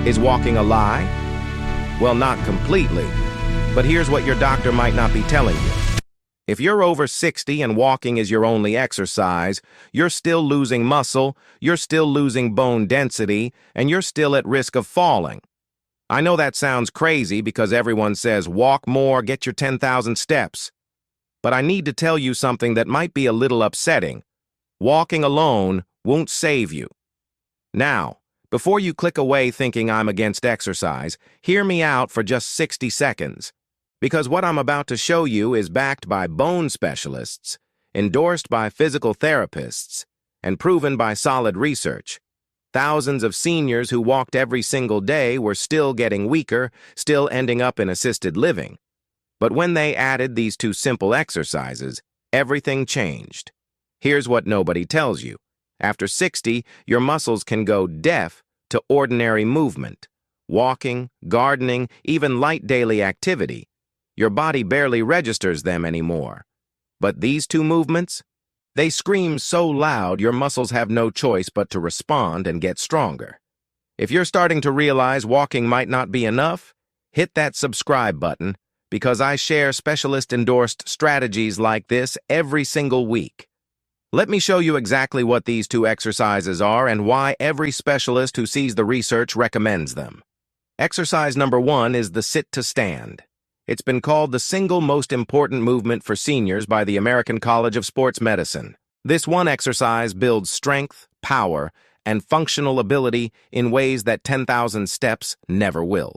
Is walking a lie? Well, not completely. But here's what your doctor might not be telling you. If you're over 60 and walking is your only exercise, you're still losing muscle, you're still losing bone density, and you're still at risk of falling. I know that sounds crazy because everyone says walk more, get your 10,000 steps. But I need to tell you something that might be a little upsetting. Walking alone won't save you. Now, before you click away thinking I'm against exercise, hear me out for just 60 seconds. Because what I'm about to show you is backed by bone specialists, endorsed by physical therapists, and proven by solid research. Thousands of seniors who walked every single day were still getting weaker, still ending up in assisted living. But when they added these two simple exercises, everything changed. Here's what nobody tells you. After 60, your muscles can go deaf to ordinary movement. Walking, gardening, even light daily activity. Your body barely registers them anymore. But these two movements? They scream so loud your muscles have no choice but to respond and get stronger. If you're starting to realize walking might not be enough, hit that subscribe button because I share specialist-endorsed strategies like this every single week. Let me show you exactly what these two exercises are and why every specialist who sees the research recommends them. Exercise number 1 is the sit to stand. It's been called the single most important movement for seniors by the American College of Sports Medicine. This one exercise builds strength, power, and functional ability in ways that 10,000 steps never will.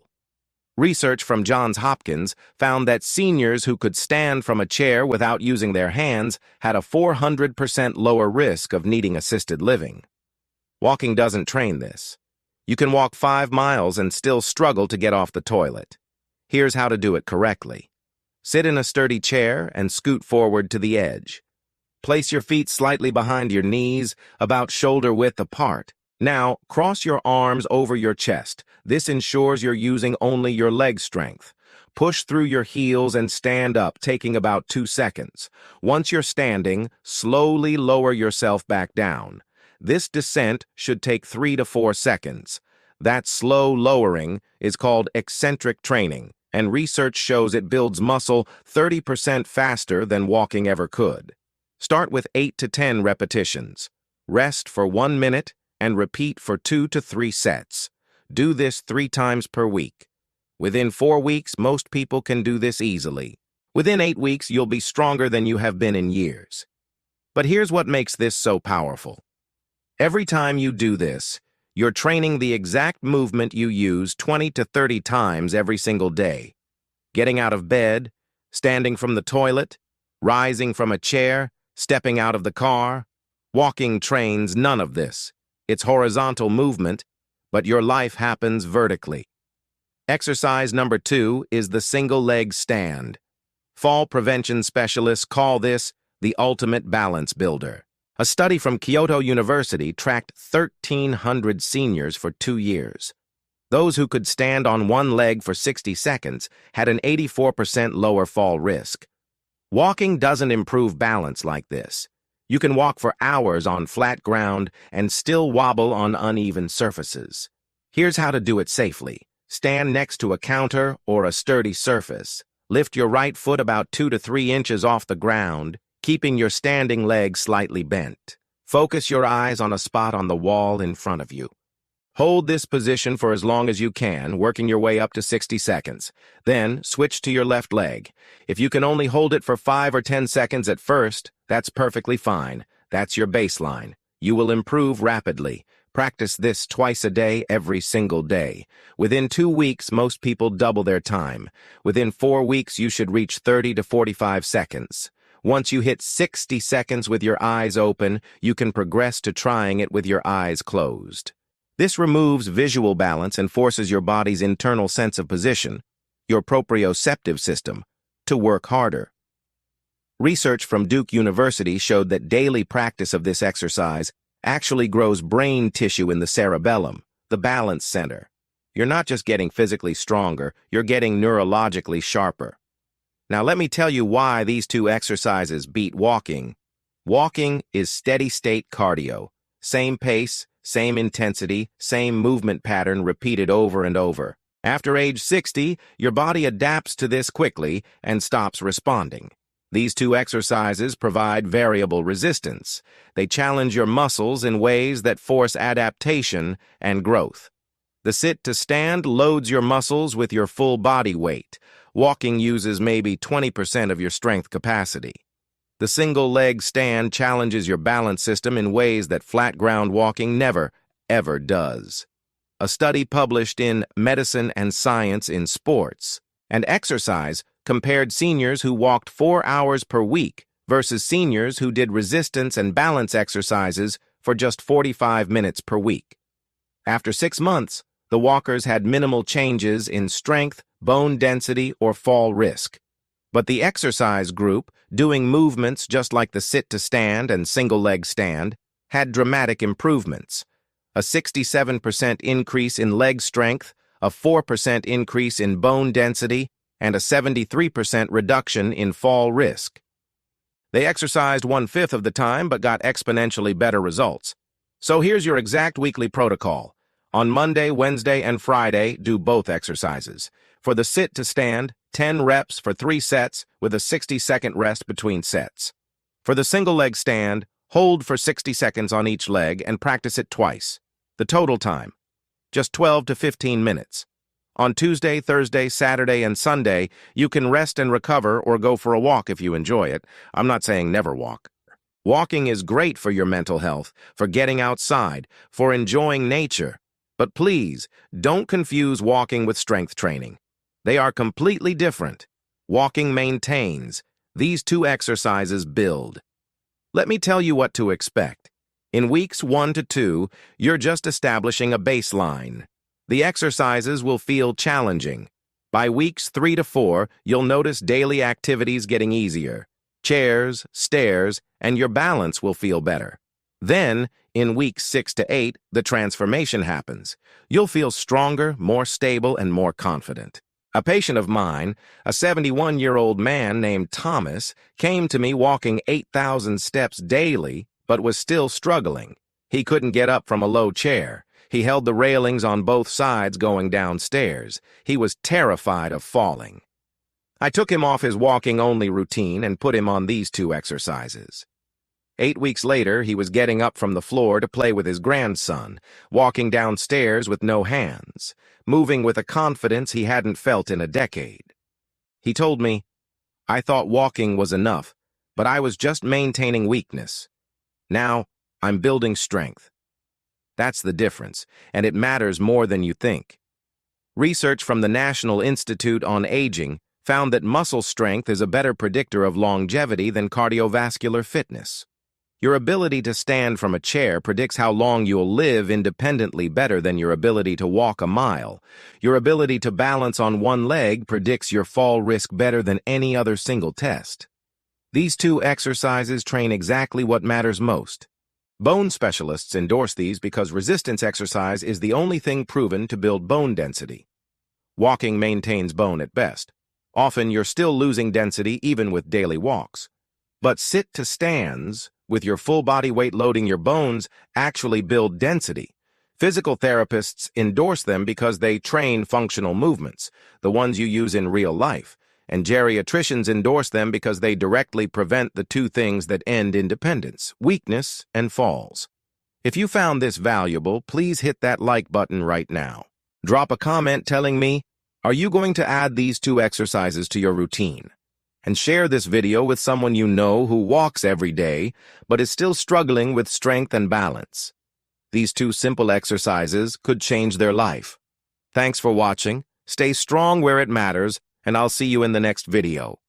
Research from Johns Hopkins found that seniors who could stand from a chair without using their hands had a 400% lower risk of needing assisted living. Walking doesn't train this. You can walk 5 miles and still struggle to get off the toilet. Here's how to do it correctly. Sit in a sturdy chair and scoot forward to the edge. Place your feet slightly behind your knees, about shoulder width apart. Now, cross your arms over your chest. This ensures you're using only your leg strength. Push through your heels and stand up, taking about 2 seconds. Once you're standing, slowly lower yourself back down. This descent should take 3 to 4 seconds. That slow lowering is called eccentric training, and research shows it builds muscle 30% faster than walking ever could. Start with 8 to 10 repetitions. Rest for 1 minute and repeat for 2 to 3 sets. Do this 3 times per week. Within 4 weeks, most people can do this easily. Within 8 weeks, you'll be stronger than you have been in years. But here's what makes this so powerful. Every time you do this, you're training the exact movement you use 20 to 30 times every single day. Getting out of bed, standing from the toilet, rising from a chair, stepping out of the car. Walking trains none of this. It's horizontal movement, but your life happens vertically. Exercise number 2 is the single leg stand. Fall prevention specialists call this the ultimate balance builder. A study from Kyoto University tracked 1,300 seniors for 2 years. Those who could stand on one leg for 60 seconds had an 84% lower fall risk. Walking doesn't improve balance like this. You can walk for hours on flat ground and still wobble on uneven surfaces. Here's how to do it safely. Stand next to a counter or a sturdy surface. Lift your right foot about 2 to 3 inches off the ground, keeping your standing leg slightly bent. Focus your eyes on a spot on the wall in front of you. Hold this position for as long as you can, working your way up to 60 seconds. Then, switch to your left leg. If you can only hold it for 5 or 10 seconds at first, that's perfectly fine. That's your baseline. You will improve rapidly. Practice this twice a day, every single day. Within 2 weeks, most people double their time. Within 4 weeks, you should reach 30 to 45 seconds. Once you hit 60 seconds with your eyes open, you can progress to trying it with your eyes closed. This removes visual balance and forces your body's internal sense of position, your proprioceptive system, to work harder. Research from Duke University showed that daily practice of this exercise actually grows brain tissue in the cerebellum, the balance center. You're not just getting physically stronger, you're getting neurologically sharper. Now let me tell you why these two exercises beat walking. Walking is steady-state cardio, same pace, same intensity, same movement pattern repeated over and over. After age 60, your body adapts to this quickly and stops responding. These two exercises provide variable resistance. They challenge your muscles in ways that force adaptation and growth. The sit-to-stand loads your muscles with your full body weight. Walking uses maybe 20% of your strength capacity. The single-leg stand challenges your balance system in ways that flat-ground walking never, ever does. A study published in Medicine and Science in Sports and Exercise compared seniors who walked 4 hours per week versus seniors who did resistance and balance exercises for just 45 minutes per week. After 6 months, the walkers had minimal changes in strength, bone density, or fall risk. But the exercise group, doing movements just like the sit-to-stand and single-leg stand, had dramatic improvements. A 67% increase in leg strength, a 4% increase in bone density, and a 73% reduction in fall risk. They exercised 1/5 of the time but got exponentially better results. So here's your exact weekly protocol. On Monday, Wednesday, and Friday, do both exercises. For the sit-to-stand, 10 reps for 3 sets with a 60-second rest between sets. For the single-leg stand, hold for 60 seconds on each leg and practice it twice. The total time, just 12 to 15 minutes. On Tuesday, Thursday, Saturday, and Sunday, you can rest and recover or go for a walk if you enjoy it. I'm not saying never walk. Walking is great for your mental health, for getting outside, for enjoying nature. But please, don't confuse walking with strength training. They are completely different. Walking maintains. These two exercises build. Let me tell you what to expect. In weeks 1 to 2, you're just establishing a baseline. The exercises will feel challenging. By weeks 3 to 4, you'll notice daily activities getting easier. Chairs, stairs, and your balance will feel better. Then, in weeks 6 to 8, the transformation happens. You'll feel stronger, more stable, and more confident. A patient of mine, a 71-year-old man named Thomas, came to me walking 8,000 steps daily, but was still struggling. He couldn't get up from a low chair. He held the railings on both sides going downstairs. He was terrified of falling. I took him off his walking-only routine and put him on these two exercises. 8 weeks later, he was getting up from the floor to play with his grandson, walking downstairs with no hands, moving with a confidence he hadn't felt in a decade. He told me, "I thought walking was enough, but I was just maintaining weakness. Now, I'm building strength." That's the difference, and it matters more than you think. Research from the National Institute on Aging found that muscle strength is a better predictor of longevity than cardiovascular fitness. Your ability to stand from a chair predicts how long you'll live independently better than your ability to walk a mile. Your ability to balance on one leg predicts your fall risk better than any other single test. These two exercises train exactly what matters most. Bone specialists endorse these because resistance exercise is the only thing proven to build bone density. Walking maintains bone at best. Often you're still losing density even with daily walks. But sit-to-stands, with your full body weight loading your bones, actually build density. Physical therapists endorse them because they train functional movements, the ones you use in real life, and geriatricians endorse them because they directly prevent the two things that end independence, weakness and falls. If you found this valuable, please hit that like button right now. Drop a comment telling me, are you going to add these two exercises to your routine? And share this video with someone you know who walks every day but is still struggling with strength and balance. These two simple exercises could change their life. Thanks for watching. Stay strong where it matters, and I'll see you in the next video.